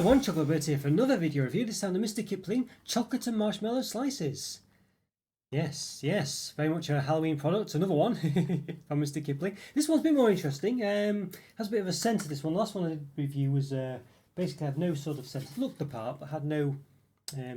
everyone, Chocolate Roberto here for another video review, this time the Mr Kipling Chocolate and Marshmallow Slices. Yes, very much a Halloween product, another one from Mr Kipling. This one's a bit more interesting, has a bit of a centre this one. The last one I did review was basically had no sort of centre, looked the part but had no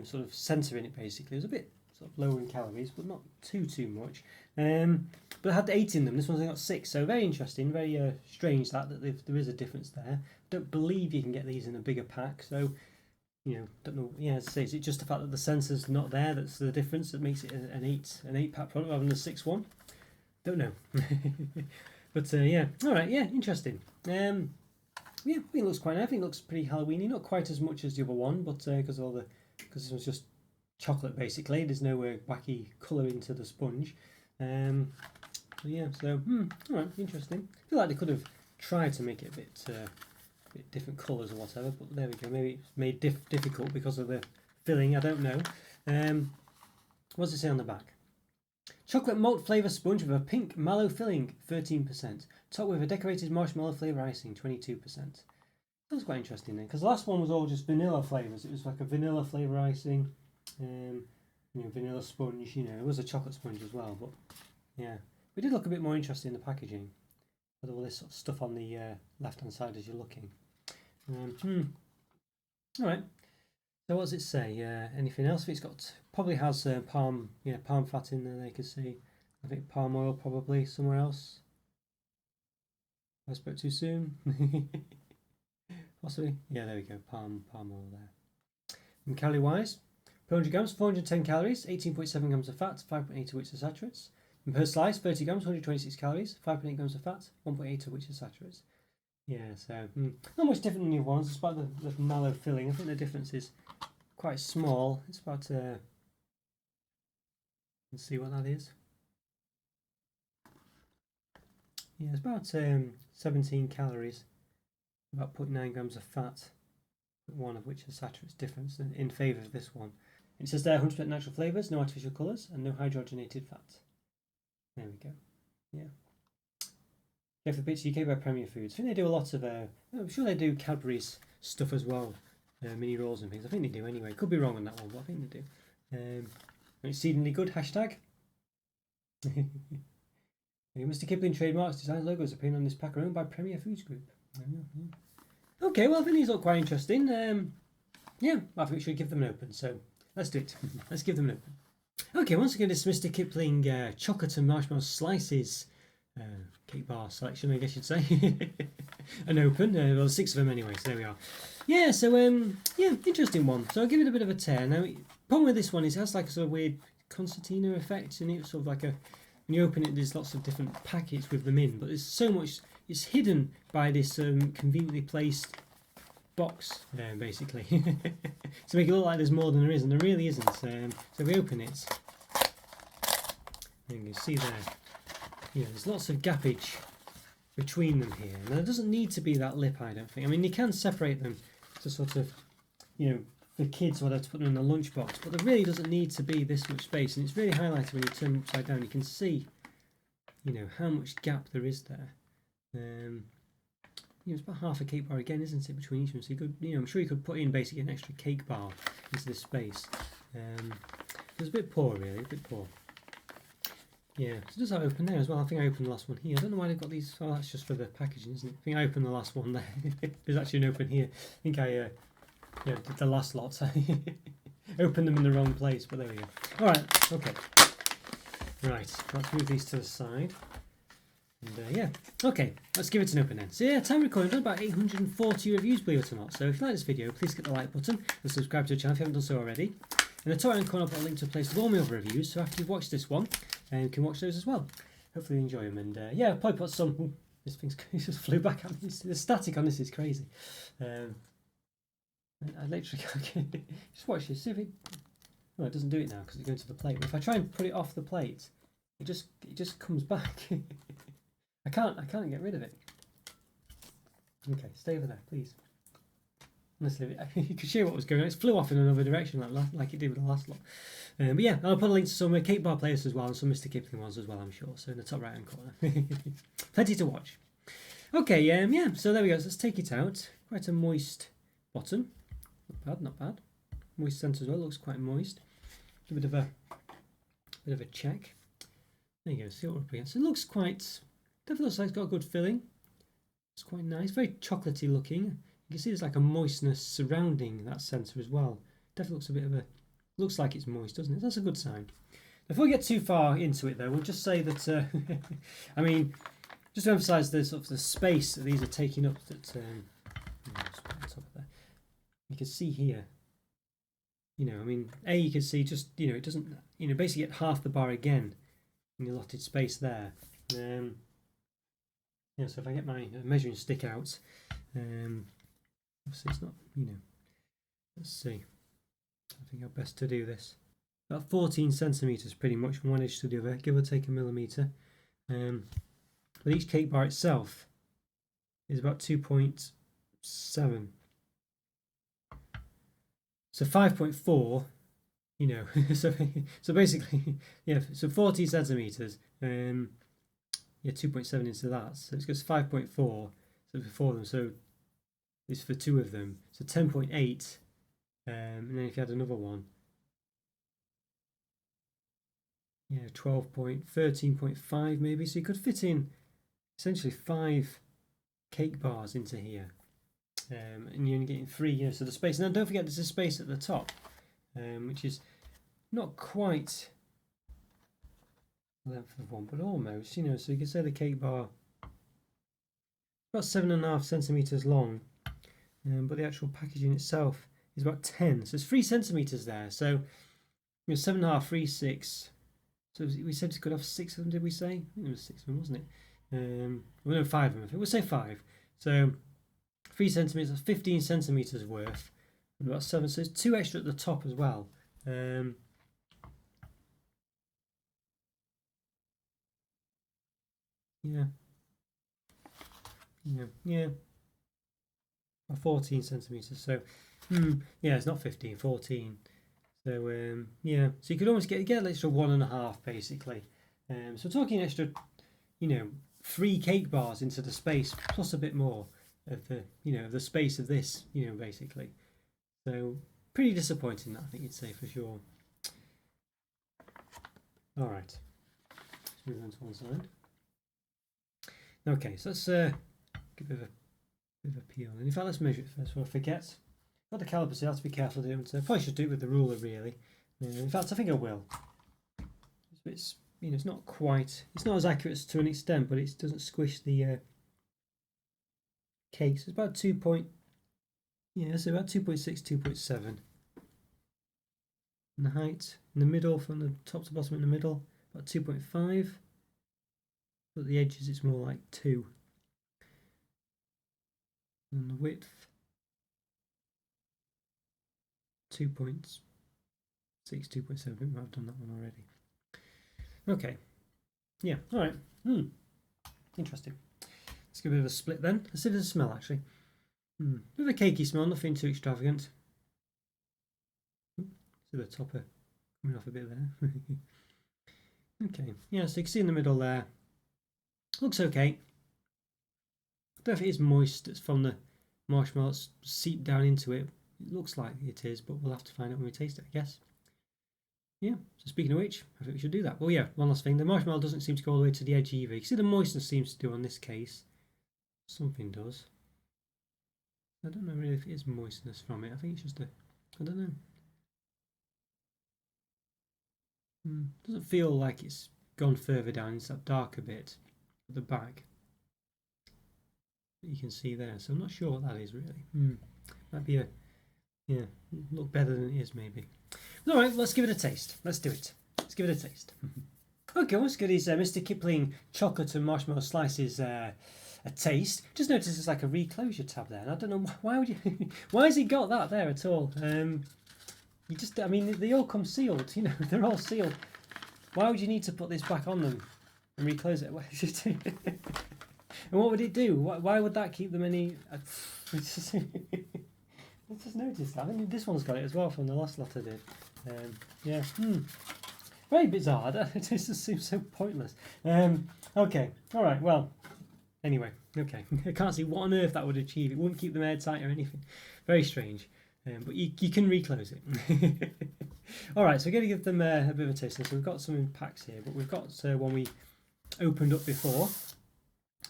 sort of centre in it basically. It was a bit sort of lower in calories but not too much. But it had 8 in them, this one's only got 6, so very interesting, very strange that there is a difference there. Don't believe you can get these in a bigger pack, so you know, don't know. Yeah, as I say, is it just the fact that the sensor's not there that's the difference that makes it an 8 pack product rather than a 6 one? Don't know. But yeah, all right, yeah, interesting. Yeah, I think it looks quite nice. I think it looks pretty Halloweeny, not quite as much as the other one, but because this one's just chocolate basically. There's no wacky colouring to the sponge. Yeah, so all right, interesting. I feel like they could have tried to make it a bit different colours or whatever, but there we go. Maybe it's made difficult because of the filling. I don't know. What does it say on the back? Chocolate malt flavour sponge with a pink mallow filling, 13%. Topped with a decorated marshmallow flavour icing, 22%. That's quite interesting then, because the last one was all just vanilla flavours. It was like a vanilla flavour icing, you know, vanilla sponge. You know, it was a chocolate sponge as well, but yeah, it did look a bit more interesting in the packaging with all this sort of stuff on the left hand side as you're looking. All right. So what does it say? Anything else? It's got probably has palm fat in there. They could see. I think palm oil probably somewhere else. I spoke too soon. Possibly. Yeah, there we go. Palm oil there. And calorie wise, per 100 grams, 410 calories, 18.7 grams of fat, 5.8 of which are saturates. And per slice, 30 grams, 126 calories, 5.8 grams of fat, 1.8 of which are saturates. Yeah, so not much different than the other ones, despite the mallow filling. I think the difference is quite small. It's about, let's see what that is. Yeah, it's about 17 calories, about 0.9 grams of fat, 1 of which is saturates difference in favour of this one. It says there 100% natural flavours, no artificial colours, and no hydrogenated fat. There we go. Yeah. Go for the Bits UK by Premier Foods. I think they do a lot of, I'm sure they do Cadbury's stuff as well, mini rolls and things. I think they do anyway. Could be wrong on that one, but I think they do. Exceedingly good, hashtag. Mr Kipling trademarks, design logos appearing on this pack are owned by Premier Foods Group. Okay, well I think these look quite interesting. Yeah, I think we should give them an open, so let's do it. Let's give them an open. Okay, once again, it's Mr Kipling Chocolate and Marshmallow Slices cake bar selection, I guess you'd say. An open, well 6 of them anyway, so there we are. Yeah, so yeah, interesting one. So I'll give it a bit of a tear. Now, the problem with this one is it has like a sort of weird concertina effect in it, sort of like a, when you open it there's lots of different packets with them in, but there's so much, it's hidden by this conveniently placed box basically to make it look like there's more than there is, and there really isn't. So if we open it, you can see there, you know, there's lots of gappage between them here. Now, there doesn't need to be that lip, I don't think. I mean, you can separate them to sort of, you know, for kids, whether to put them in a lunchbox, but there really doesn't need to be this much space, and it's really highlighted when you turn them upside down. You can see, you know, how much gap there is there. You know, it's about half a cake bar again, isn't it, between each one? So you could, you know, I'm sure you could put in basically an extra cake bar into this space. It's a bit poor, really, a bit poor. Yeah, so does that open there as well? I think I opened the last one here. I don't know why they've got these. Oh, that's just for the packaging, isn't it? I think I opened the last one there. There's actually an open here. I think I did the last lot. Opened them in the wrong place, but there we go. All right, okay. Right, let's move these to the side. And yeah, okay, let's give it an open then. So yeah, time recording, I've done about 840 reviews, believe it or not. So if you like this video, please click the like button and subscribe to the channel if you haven't done so already. In the top right hand corner, I've got a link to a place with all my other reviews, so after you've watched this one, you can watch those as well. Hopefully you enjoy them, and yeah, I'll probably put some. Ooh, this thing's just flew back at me. The static on this is crazy. I literally just watch this. See if it. Well, it doesn't do it now because it's going to the plate. But if I try and put it off the plate, it just comes back. I can't get rid of it. Okay, stay over there, please. Honestly, you could see what was going on. It flew off in another direction like it did with the last lot. But yeah, I'll put a link to some cake bar players as well, and some Mr Kipling ones as well, I'm sure. So in the top right hand corner. Plenty to watch. Okay, yeah, so there we go. So let's take it out. Quite a moist bottom. bad, not bad. Moist centre as well, looks quite moist. A bit of a check. There you go, see what we're up against. It looks quite, definitely looks like it's got a good filling. It's quite nice, very chocolatey looking. You can see there's like a moistness surrounding that centre as well. Definitely looks a bit of a, looks like it's moist, doesn't it? That's a good sign. Before we get too far into it though, we'll just say that, I mean, just to emphasise the sort of the space that these are taking up, that you can see here, you know, I mean, you can see just, you know, it doesn't, you know, basically get half the bar again in the allotted space there. Yeah, so if I get my measuring stick out, obviously it's not, you know, let's see, I think how best to do this. About 14 centimetres pretty much from one edge to the other, give or take a millimetre. But each cake bar itself is about 2.7. So 5.4, you know, so basically, yeah, so 40 centimetres, yeah, 2.7 into that, so it goes 5.4, so for them, so it's for two of them, so 10.8, and then if you had another one, yeah, 13.5 maybe, so you could fit in essentially 5 cake bars into here. And you're only getting 3, you know, so the space. And then don't forget there's a space at the top, which is not quite the length of one, but almost, you know. So you could say the cake bar about 7.5 centimeters long, but the actual packaging itself is about 10. So it's 3 centimeters there. So you know, 7.5, 3, 6. So we said it could have 6 of them. Did we say? I think it was 6 of them, wasn't it? Well, no, 5 of them. I think we'll say 5. So 3 centimeters, 15 centimeters worth, and about 7. So there's 2 extra at the top as well. Yeah, 14 centimeters. So, yeah, it's not 15, 14. So, yeah, so you could almost get an extra 1.5 basically. So talking extra, you know, 3 cake bars into the space plus a bit more of the, you know, the space of this, you know, basically. So pretty disappointing, that I think you'd say for sure. All right, let's move on to one side. Okay, so let's give it a bit of a peel. And in fact, let's measure it first before I forget. Got the caliper, so I have to be careful doing it. I probably should do it with the ruler, really. In fact, I think I will. It's, you know, it's not quite, it's not as accurate to an extent, but it doesn't squish the cake. So it's about 2 point, yeah, so about 2.6, 2.7. And the height in the middle, from the top to bottom in the middle, about 2.5. But the edges, it's more like 2. And the width, 2.6, 2.7. I think I've done that one already. Okay, yeah, all right. Interesting. Let's give it a bit of a split then. Let's see if there's a smell actually. Bit of a cakey smell, nothing too extravagant. See the topper coming off a bit there. Okay, yeah, so you can see in the middle there. Looks okay. I don't know if it is moist. It's from the marshmallows seeped down into it. It looks like it is, but we'll have to find out when we taste it, I guess. Yeah, so speaking of which, I think we should do that. Well, yeah, one last thing. The marshmallow doesn't seem to go all the way to the edge either. You can see the moistness seems to do on this case. Something does. I don't know really if it is moistness from it. I think it's just a, I don't know. Doesn't feel like it's gone further down into that darker bit at the back that you can see there. So I'm not sure what that is really. Might be a, yeah, look better than it is maybe. All right, let's give it a taste. Let's do it. Let's give it a taste. Okay, let's give these Mr Kipling Chocolate and Marshmallow Slices a taste. Just notice there's like a reclosure tab there, and I don't know why would you. Why has he got that there at all? You just, I mean, they all come sealed. You know, they're all sealed. Why would you need to put this back on them and reclose it? And what would it do? Why would that keep them any? Let's just notice that. I mean, this one's got it as well from the last lot I did. Yeah. Very bizarre. It just seems so pointless. Okay. All right. Well. Anyway. Okay. I can't see what on earth that would achieve. It wouldn't keep them airtight or anything. Very strange. but you can reclose it. All right, so we're going to give them a bit of a taste. So we've got some in packs here, but we've got one we opened up before,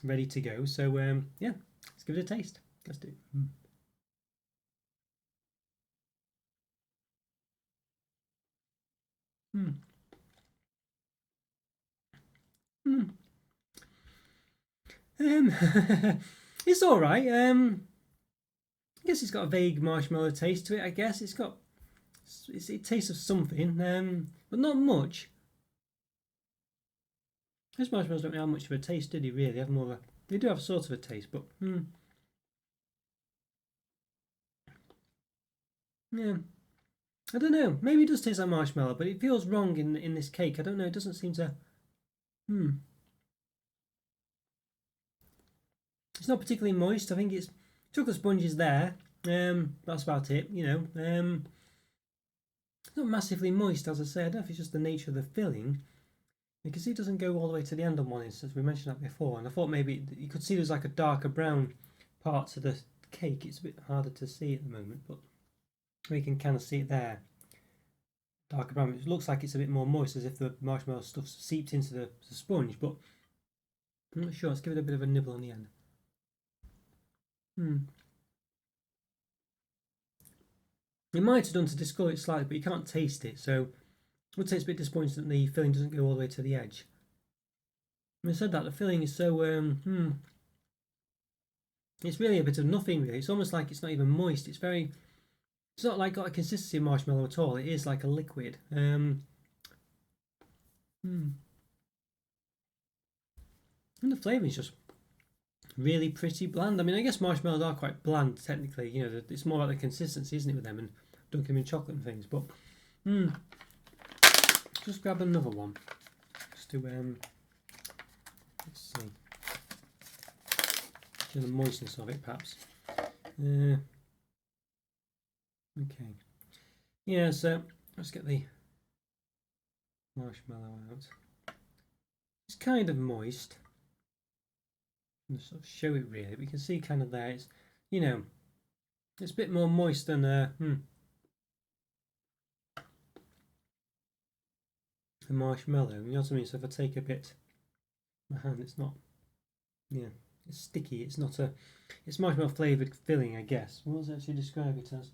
ready to go. So yeah, let's give it a taste. Let's do it. Mm. Mm. It's all right. I guess it's got a vague marshmallow taste to it. I guess it tastes of something, but not much. Those marshmallows don't really have much of a taste, do they? Really, they have more of a. They do have sort of a taste, but yeah. I don't know. Maybe it does taste like marshmallow, but it feels wrong in this cake. I don't know. It doesn't seem to. It's not particularly moist. I think it's chocolate sponge is there. That's about it. It's not massively moist, as I say. I don't know if it's just the nature of the filling. You can see it doesn't go all the way to the end on one instance. We mentioned that before, and I thought maybe you could see there's like a darker brown part to the cake. It's a bit harder to see at the moment, but we can kind of see it there. Darker brown. It looks like it's a bit more moist, as if the marshmallow stuff seeped into the sponge, but I'm not sure. Let's give it a bit of a nibble on the end. It might have done to discolour it slightly, but you can't taste it, so I would say it's a bit disappointing that the filling doesn't go all the way to the edge. Having said that, the filling is so it's really a bit of nothing really. It's almost like it's not even moist. It's not like got a consistency of marshmallow at all. It is like a liquid. And the flavour is just really pretty bland. I mean, I guess marshmallows are quite bland technically. It's more about the consistency, isn't it, with them, and dunking them in chocolate and things. But just grab another one, just to let's see, the moistness of it, perhaps. Okay. Yeah. So let's get the marshmallow out. It's kind of moist. Just sort of show it really. We can see kind of there. It's it's a bit more moist than the marshmallow. You know what I mean? So if I take a bit, my hand, it's not. Yeah, it's sticky. It's not a. It's marshmallow flavoured filling, I guess. What does it actually describe it as?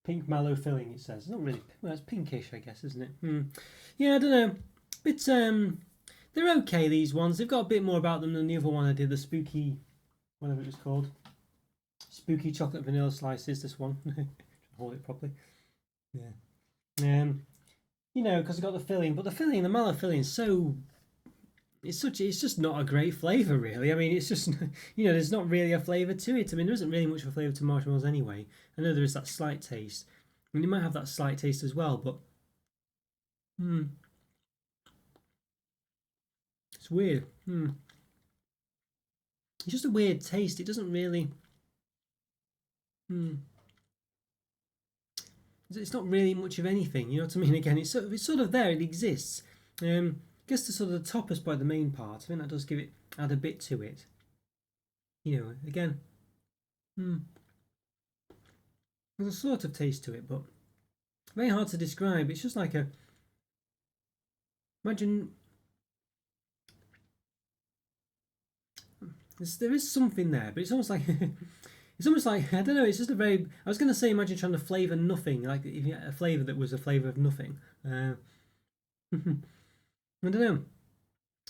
Pink mallow filling. It says. It's not really. Well, it's pinkish, I guess, isn't it? Yeah, I don't know. But they're okay. These ones. They've got a bit more about them than the other one I did. The spooky, whatever it was called. Spooky chocolate vanilla slices. This one. Hold it properly. Yeah. Because it's got the filling, but the mallow filling is so. It's just not a great flavour, really. I mean, it's just there's not really a flavour to it. I mean, there isn't really much of a flavour to marshmallows anyway. I know there is that slight taste. I mean, you might have that slight taste as well, but it's weird. It's just a weird taste. It doesn't really. It's not really much of anything. You know what I mean? Again, it's sort of there. It exists. I guess the sort of the topper's by the main part. I think that does add a bit to it. Again, there's a sort of taste to it, but very hard to describe. It's just like imagine. There is something there, but it's almost like I don't know. It's just a very. I was going to say, imagine trying to flavour nothing, like if you had a flavour that was a flavour of nothing. I don't know.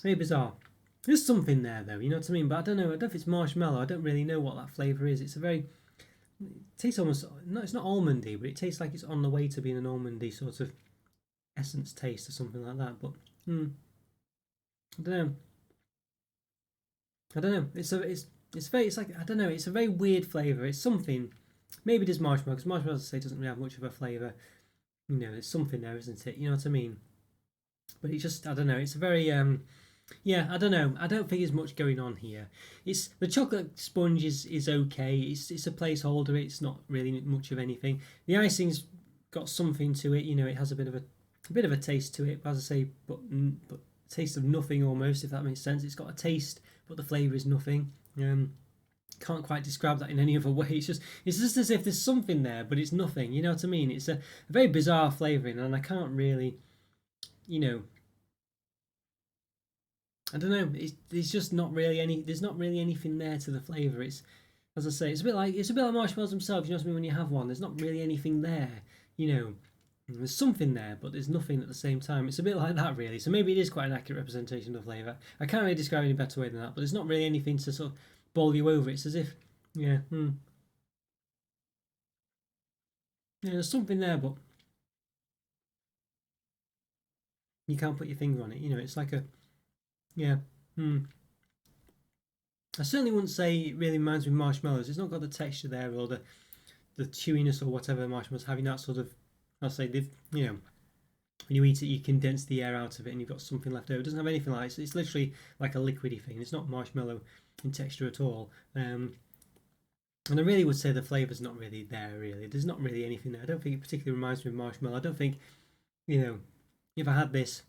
Very bizarre. There's something there though, you know what I mean? But I don't know. I don't know if it's marshmallow. I don't really know what that flavour is. It's a very. It tastes almost. No, it's not almondy, but it tastes like it's on the way to being an almondy sort of essence taste or something like that. But I don't know. I don't know. It's like I don't know. It's a very weird flavour. It's something. Maybe it is marshmallow because marshmallow, as I say, doesn't really have much of a flavour. There's something there, isn't it? You know what I mean? But it's just I don't know. It's a very yeah. I don't know. I don't think there's much going on here. It's the chocolate sponge is okay. It's a placeholder. It's not really much of anything. The icing's got something to it. It has a bit of a taste to it. As I say, but taste of nothing almost, if that makes sense. It's got a taste, but the flavour is nothing. Can't quite describe that in any other way. It's just as if there's something there, but it's nothing. You know what I mean? It's a very bizarre flavouring, and I can't really, you know, I don't know. It's just not really any. There's not really anything there to the flavour. It's, as I say, it's a bit like marshmallows themselves. You know what I mean? When you have one, there's not really anything there. You know, there's something there, but there's nothing at the same time. It's a bit like that, really. So maybe it is quite an accurate representation of the flavour. I can't really describe it in a better way than that. But there's not really anything to sort of bowl you over. It's as if, yeah, yeah, there's something there, but you can't put your finger on it. You know, it's like a, yeah, I certainly wouldn't say it really reminds me of marshmallows. It's not got the texture there or the chewiness or whatever marshmallows have. That sort of, I'll say, they've, you know, when you eat it, you condense the air out of it and you've got something left over. It doesn't have anything like it. It's literally like a liquidy thing. It's not marshmallow in texture at all. And I really would say the flavour's not really there, really. There's not really anything there. I don't think it particularly reminds me of marshmallow. I don't think, you know, if I had this,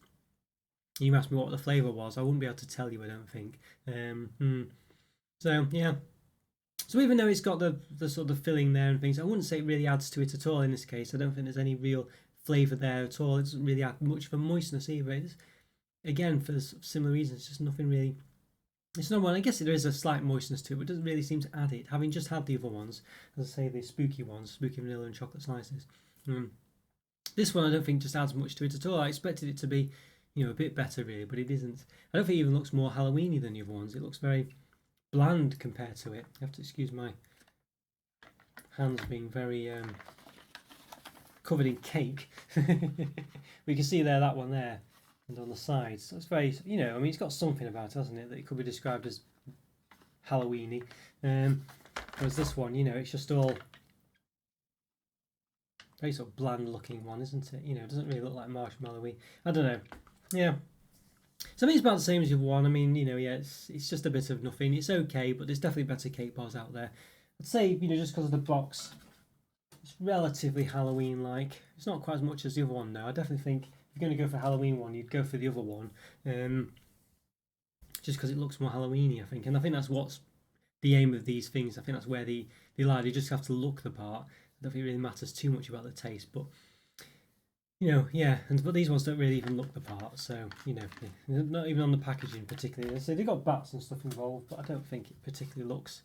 you asked me what the flavour was, I wouldn't be able to tell you, I don't think. So, yeah. So even though it's got the sort of filling there and things, I wouldn't say it really adds to it at all in this case. I don't think there's any real flavour there at all. It doesn't really add much of a moistness either. It's, again, for similar reasons, just nothing really. It's not one. I guess there is a slight moistness to it, but it doesn't really seem to add it. Having just had the other ones, as I say, the spooky ones, spooky vanilla and chocolate slices. This one I don't think just adds much to it at all. I expected it to be, you know, a bit better really, but it isn't. I don't think it even looks more Halloweeny than the other ones. It looks very bland compared to it. You have to excuse my hands being very covered in cake. We can see there that one there, and on the sides. So it's very, you know, I mean, it's got something about it, hasn't it, that it could be described as Halloweeny. Whereas this one, you know, it's just all very sort of bland looking one, isn't it? You know, it doesn't really look like marshmallowy. I don't know. Yeah. So I mean, it's about the same as the other one. I mean, you know, yeah, it's just a bit of nothing. It's okay, but there's definitely better cake bars out there. I'd say, you know, just because of the box, it's relatively Halloween-like. It's not quite as much as the other one, though. I definitely think if you're going to go for a Halloween one, you'd go for the other one. Just because it looks more Halloweeny, I think. And I think that's what's the aim of these things. I think that's where they lie. You just have to look the part. I don't think it really matters too much about the taste, but you know, yeah. But these ones don't really even look the part, so you know, not even on the packaging particularly. So they've got bats and stuff involved, but I don't think it particularly looks.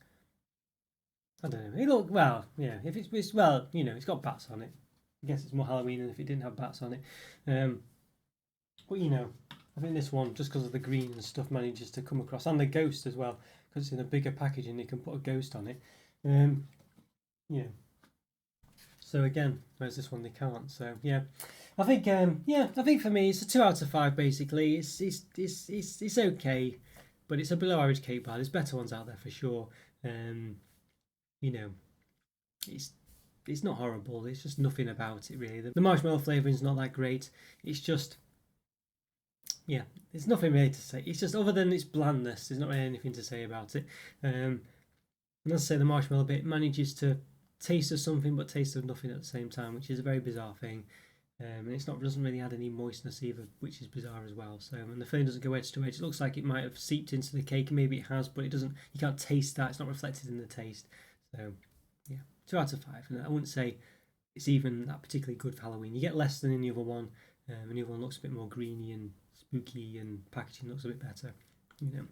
I don't know. It look well, yeah. If it's well, you know, it's got bats on it. I guess it's more Halloween than if it didn't have bats on it. But you know, I think this one, just because of the green and stuff, manages to come across, and the ghost as well, because it's in a bigger packaging, you can put a ghost on it. Yeah. So again, whereas this one they can't. So yeah, I think I think for me it's a 2 out of 5 basically. It's okay, but it's a below average cake bar. There's better ones out there for sure. You know, it's not horrible. There's just nothing about it really. The marshmallow flavouring is not that great. It's just, yeah, there's nothing really to say. It's just, other than its blandness, there's not really anything to say about it. And as I say, the marshmallow bit manages to taste of something but taste of nothing at the same time, which is a very bizarre thing. And it's not, doesn't really add any moistness either, which is bizarre as well. So, and the filling doesn't go edge to edge. It looks like it might have seeped into the cake. Maybe it has, but it doesn't. You can't taste that. It's not reflected in the taste. So, yeah, 2 out of 5. And I wouldn't say it's even that particularly good for Halloween. You get less than in the other one, and the other one looks a bit more greeny and spooky, and packaging looks a bit better. You know.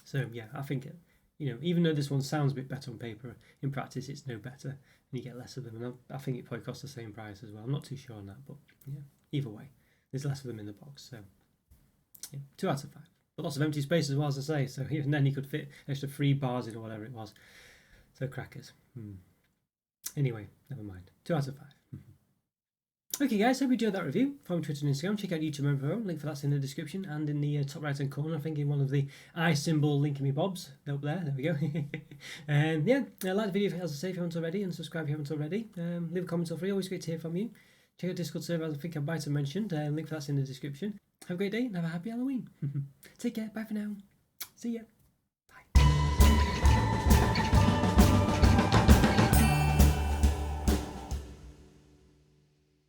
So yeah, I think it. You know, even though this one sounds a bit better on paper, in practice it's no better, and you get less of them. And I think it probably costs the same price as well. I'm not too sure on that, but yeah, either way, there's less of them in the box. So yeah, 2 out of 5. But lots of empty space as well, as I say. So even then, you could fit extra 3 bars in or whatever it was. So crackers. Anyway, never mind. 2 out of 5. Okay guys, hope you enjoyed that review. Follow me on Twitter and Instagram, check out YouTube and Roberto, link for that's in the description, and in the top right hand corner, I think in one of the eye symbol linking me bobs, up there we go. And yeah, like the video as I say if you haven't already, and subscribe if you haven't already. Leave a comment or free, always great to hear from you. Check out Discord server, as I think I might have mentioned, link for that's in the description. Have a great day and have a happy Halloween. Take care, bye for now. See ya.